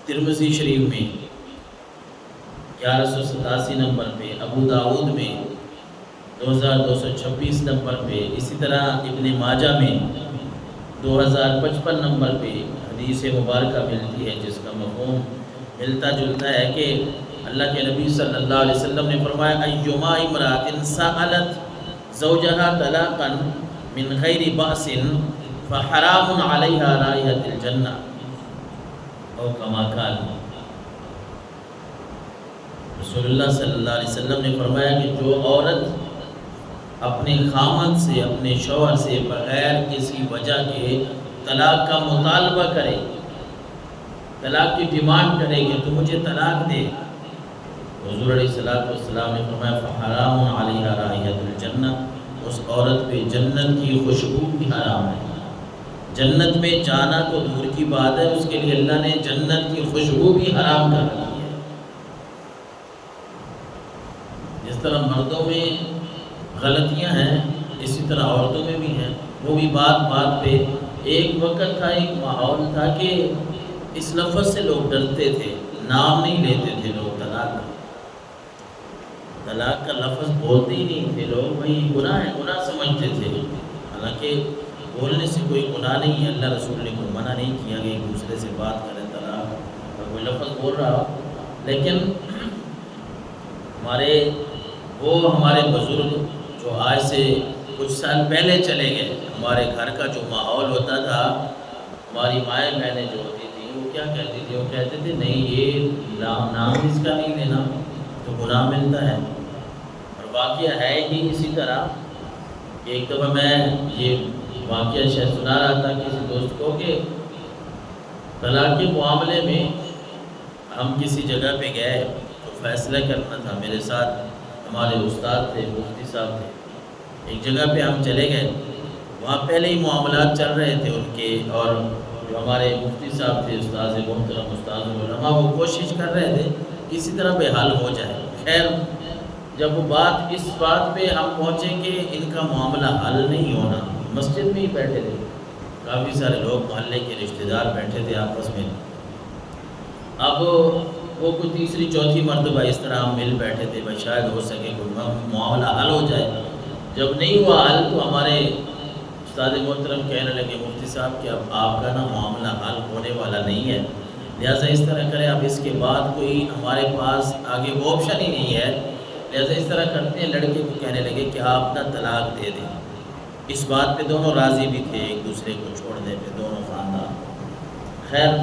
ترمذی شریف میں 1187 نمبر پہ، ابو داؤد میں 2226 نمبر پہ، اسی طرح ابن ماجہ میں 2055 نمبر پہ حدیث مبارکہ ملتی ہے، جس کا مفہوم ملتا جلتا ہے کہ اللہ کے نبی صلی اللہ علیہ وسلم نے فرمایا ایما امرأۃ سألت زوجها طلاقا من غیر بأس فحرام علیہا رائحۃ الجنہ او کما قال۔ رسول اللہ صلی اللہ علیہ وسلم نے فرمایا کہ جو عورت اپنے خامند سے، اپنے شوہر سے بغیر کسی وجہ کے طلاق کا مطالبہ کرے، طلاق کی ڈیمانڈ کرے کہ تو مجھے طلاق دے، حضور علیہ السلام نے فرمایا فحرام علیہا رائحۃ الجنہ، اس عورت پہ جنت کی خوشبو بھی حرام ہے۔ جنت میں جانا تو دور کی بات ہے، اس کے لیے اللہ نے جنت کی خوشبو بھی حرام کر رکھی ہے۔ جس طرح مردوں میں غلطیاں ہیں اسی طرح عورتوں میں بھی ہیں، وہ بھی بات بات پہ۔ ایک وقت تھا، ایک ماحول تھا کہ اس لفظ سے لوگ ڈرتے تھے، نام نہیں لیتے تھے لوگ طلاق کا، طلاق کا لفظ بولتے ہی نہیں تھے لوگ، بھائی گناہ ہے، گناہ سمجھتے تھے۔ حالانکہ بولنے سے کوئی گناہ نہیں ہے، اللہ رسول نے کوئی منع نہیں کیا کہ ایک دوسرے سے بات کریں طلاق اور کوئی لفظ بول رہا ہو، لیکن ہمارے بزرگ جو آج سے کچھ سال پہلے چلے گئے، ہمارے گھر کا جو ماحول ہوتا تھا، ہماری مائیں بہنیں جو ہوتی تھیں وہ کیا کہتی تھی؟ وہ کہتے تھے نہیں یہ نام اس کا نہیں لینا تو گناہ ملتا ہے۔ اور واقعہ ہے ہی اسی طرح کہ ایک دفعہ میں یہ واقعہ شاید سنا رہا تھا کسی دوست کو کہ طلاق کے معاملے میں ہم کسی جگہ پہ گئے تو فیصلہ کرنا تھا، میرے ساتھ ہمارے استاد تھے، مفتی صاحب تھے، ایک جگہ پہ ہم چلے گئے، وہاں پہلے ہی معاملات چل رہے تھے ان کے، اور جو ہمارے مفتی صاحب تھے استاد محترم استاد العلماء، وہ کوشش کر رہے تھے کسی طرح پہ حل ہو جائے۔ خیر جب وہ اس بات پہ ہم پہنچے کہ ان کا معاملہ حل نہیں ہونا، مسجد میں ہی بیٹھے تھے، کافی سارے لوگ محلے کے رشتہ دار بیٹھے تھے آپس میں، اب وہ کوئی تیسری چوتھی مرتبہ اس طرح ہم مل بیٹھے تھے بھائی شاید ہو سکے کوئی معاملہ حل ہو جائے۔ جب نہیں ہوا حل تو ہمارے استاد محترم کہنے لگے مفتی صاحب کہ اب آپ کا نا معاملہ حل ہونے والا نہیں ہے، لہٰذا اس طرح کریں، اب اس کے بعد کوئی ہمارے پاس آگے وہ آپشن ہی نہیں ہے، لہٰذا اس طرح کرتے ہیں، لڑکے کو کہنے لگے کہ آپ نا طلاق دے دیں۔ اس بات پہ دونوں راضی بھی تھے، ایک دوسرے کو چھوڑنے پہ دونوں خاندان۔ خیر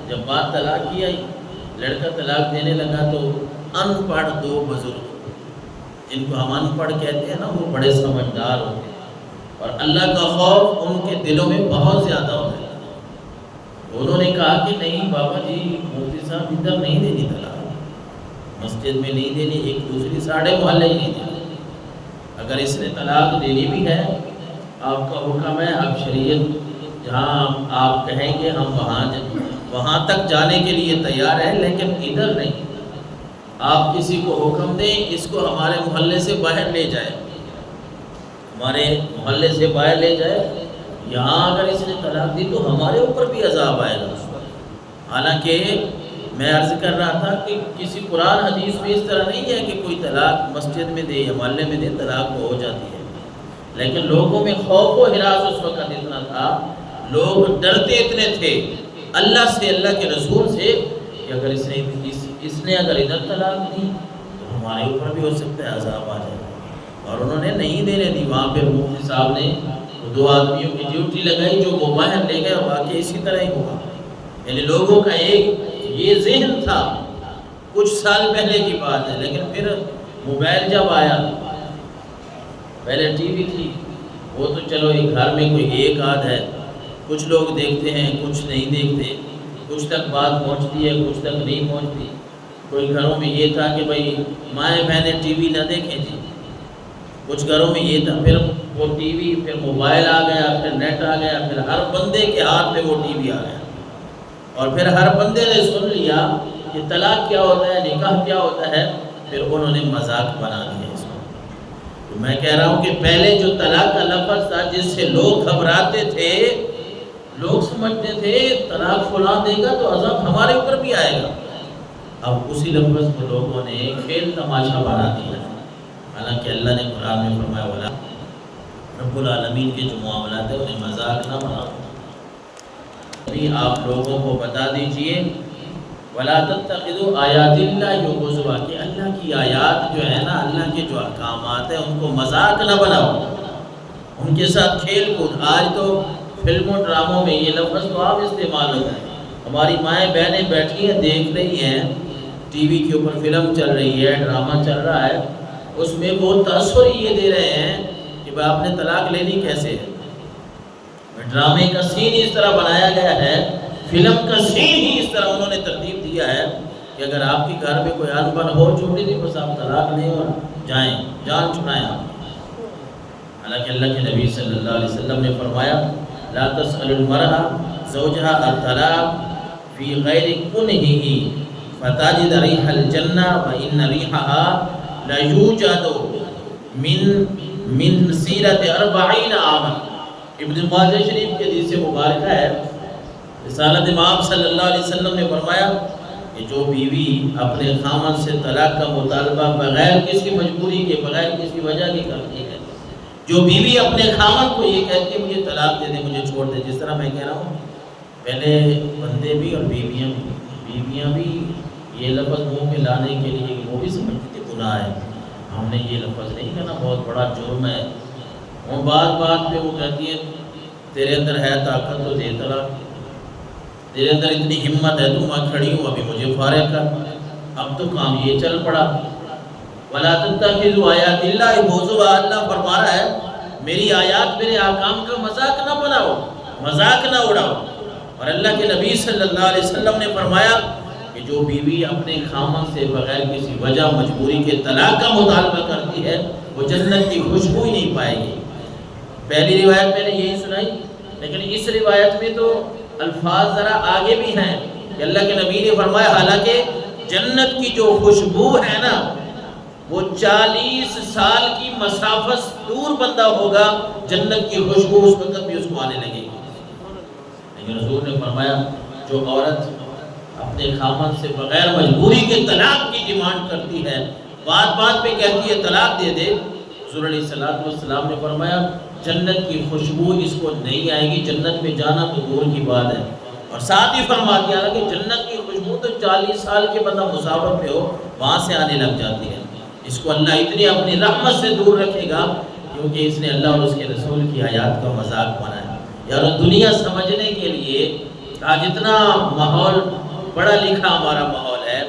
جب بات طلاق کی آئی، لڑکا طلاق دینے لگا تو ان پڑھ دو بزرگ، جن کو ہم ان پڑھ کہتے ہیں نا، وہ بڑے سمجھدار ہوتے ہیں اور اللہ کا خوف ان کے دلوں میں بہت زیادہ ہوتا ہے۔ انہوں نے کہا کہ نہیں بابا جی مفتی صاحب ادھر نہیں دینی طلاق، مسجد میں نہیں دینی، ایک دوسری ساڑھے محلے ہی نہیں دینی، اگر اس نے طلاق دینی بھی ہے آپ کا حکم ہے، اب شریعت جہاں آپ کہیں گے ہم وہاں تک جانے کے لیے تیار ہیں، لیکن ادھر نہیں۔ آپ کسی کو حکم دیں اس کو ہمارے محلے سے باہر لے جائے، ہمارے محلے سے باہر لے جائے، یہاں اگر اس نے طلاق دی تو ہمارے اوپر بھی عذاب آئے گا۔ حالانکہ میں عرض کر رہا تھا کہ کسی قرآن حدیث میں اس طرح نہیں ہے کہ کوئی طلاق مسجد میں دے یا محلے میں دے طلاق ہو جاتی ہے، لیکن لوگوں میں خوف و ہراس اس وقت اتنا تھا، لوگ ڈرتے اتنے تھے اللہ سے، اللہ کے رسول سے، کہ اگر اس نے اگر ادھر طلاق دی تو ہمارے اوپر بھی ہو سکتا ہے عذاب آ جائے، اور انہوں نے نہیں دینے دی۔ وہاں پہ مفتی صاحب نے دو آدمیوں کی ڈیوٹی لگائی جو وہ باہر لے گئے، اور واقعی اسی طرح ہی ہوا۔ یعنی لوگوں کا ایک یہ ذہن تھا، کچھ سال پہلے کی بات ہے، لیکن پھر موبائل جب آیا، پہلے ٹی وی تھی، وہ تو چلو ایک گھر میں کوئی ایک آدھ ہے، کچھ لوگ دیکھتے ہیں کچھ نہیں دیکھتے، کچھ تک بات پہنچتی ہے کچھ تک نہیں پہنچتی۔ کوئی گھروں میں یہ تھا کہ بھائی مائیں بہنیں ٹی وی نہ دیکھیں جی، کچھ گھروں میں یہ تھا، پھر وہ ٹی وی، پھر موبائل آ گیا، پھر نیٹ آ گیا، پھر ہر بندے کے ہاتھ میں وہ ٹی وی آ گیا، اور پھر ہر بندے نے سن لیا کہ طلاق کیا ہوتا ہے، نکاح کیا ہوتا ہے، پھر انہوں نے مذاق بنا دیا اس کو۔ تو میں کہہ رہا ہوں کہ پہلے جو طلاق کا لفظ تھا جس سے لوگ گھبراتے تھے، لوگ سمجھتے تھے طلاق فلاں دے گا تو عذاب ہمارے اوپر بھی آئے گا، اب اسی لفظ کو لوگوں نے کھیل تماشا بنا دیا، حالانکہ اللہ نے قرآن میں فرمایا والا رب العالمین کے جو معاملات ہیں انہیں مذاق نہ بناؤ۔ ابھی آپ لوگوں کو بتا دیجئے وَلَا تَتَّخِذُوا آیَاتِ اللَّهِ هُزُوًا، کہ اللہ کی آیات جو ہے نا، اللہ کے جو احکامات ہیں ان کو مذاق نہ بناؤ، ان کے ساتھ کھیل کود۔ آج تو فلموں ڈراموں میں یہ لفظ تو آپ استعمال ہوتا ہے، ہماری مائیں بہنیں بیٹھی ہیں دیکھ رہی ہیں، ٹی وی کے اوپر فلم چل رہی ہے، ڈرامہ چل رہا ہے، اس میں وہ تاثر یہ دے رہے ہیں کہ بھائی آپ نے طلاق لینی کیسے ہے۔ ڈرامے کا سین اس طرح بنایا گیا ہے، فلم کا سین ہی اس طرح انہوں نے ترتیب دیا ہے کہ اگر آپ کے گھر میں کوئی انبن ہو چھوٹی سی بس آپ طلاق لیں اور جائیں، جان چھڑائیں آپ۔ حالانکہ اللہ کے نبی صلی اللہ علیہ وسلم نے فرمایا لا تسأل المرأة زوجها الطلاق في غير كنهه فتجد ريح الجنة وإن ريحها لا يوجد من مسيرة 40 عاما۔ ابن ماجہ شریف کے حدیث مبارکہ ہے، رسالت امام صلی اللہ علیہ وسلم نے فرمایا کہ جو بیوی اپنے خامن سے طلاق کا مطالبہ بغیر کسی مجبوری کے، بغیر کسی وجہ کے کرتی ہے، جو بیوی اپنے خامن کو یہ کہتی ہے مجھے طلاق دے دے، مجھے چھوڑ دے، جس طرح میں کہہ رہا ہوں پہلے بندے بھی اور بیویاں بھی یہ لفظ منہ میں لانے کے لیے وہ بھی سمجھتی تھی گناہ ہے، ہم نے یہ لفظ نہیں کہنا، بہت بڑا جرم ہے۔ وہ بات پہ وہ کہتی ہے تیرے اندر ہے طاقت تو دے طلاق، تیرے اندر اتنی ہمت ہے تو میں کھڑی ہوں ابھی مجھے فارغ کر۔ اب تو کام یہ چل پڑا وَلَا تَتَّخِذُوا آیَاتِ اللَّهِ هُزُوًا، اللہ فرما رہا ہے میری آیات میرے احکام کا مذاق نہ بناؤ، مذاق نہ اڑاؤ۔ اور اللہ کے نبی صلی اللہ علیہ وسلم نے فرمایا کہ جو بیوی اپنے خامن سے بغیر کسی وجہ مجبوری کے طلاق کا مطالبہ کرتی ہے وہ جنت کی خوشبو ہی نہیں پائے گی۔ پہلی روایت میں نے یہی سنائی، لیکن اس روایت میں تو الفاظ ذرا آگے بھی ہیں کہ اللہ کے نبی نے فرمایا حالانکہ جنت کی جو خوشبو ہے نا وہ 40 سال کی مسافت دور بندہ ہوگا، جنت کی خوشبو اس وقت بھی اس کو آنے لگے گی۔ لیکن حضور نے فرمایا جو عورت اپنے خامن سے بغیر مجبوری کے طلاق کی ڈیمانڈ کرتی ہے، بات پہ کہتی ہے طلاق دے دے، حضور علیہ السلام نے فرمایا جنت کی خوشبو اس کو نہیں آئے گی، جنت میں جانا تو دور کی بات ہے۔ اور ساتھ ہی فرما دیا کہ جنت کی خوشبو تو 40 سال کے بندہ مسافر پہ ہو وہاں سے آنے لگ جاتی ہے۔ اس کو اللہ اتنی اپنی رحمت سے دور رکھے گا کیونکہ اس نے اللہ اور اس کے رسول کی آیات کا مذاق بنایا۔ یار دنیا سمجھنے کے لیے آج اتنا ماحول پڑھا لکھا ہمارا ماحول ہے،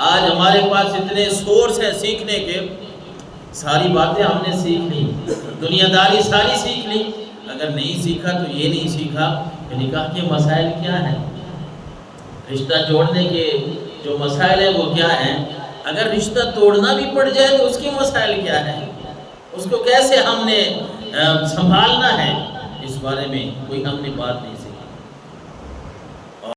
آج ہمارے پاس اتنے سورس ہیں سیکھنے کے، ساری باتیں ہم نے سیکھ لی، دنیا داری ساری سیکھ لی، اگر نہیں سیکھا تو یہ نہیں سیکھا کہ نکاح کے مسائل کیا ہیں، رشتہ جوڑنے کے جو مسائل ہیں وہ کیا ہیں، اگر رشتہ توڑنا بھی پڑ جائے تو اس کے مسائل کیا ہیں، اس کو کیسے ہم نے سنبھالنا ہے، اس بارے میں کوئی ہم نے بات نہیں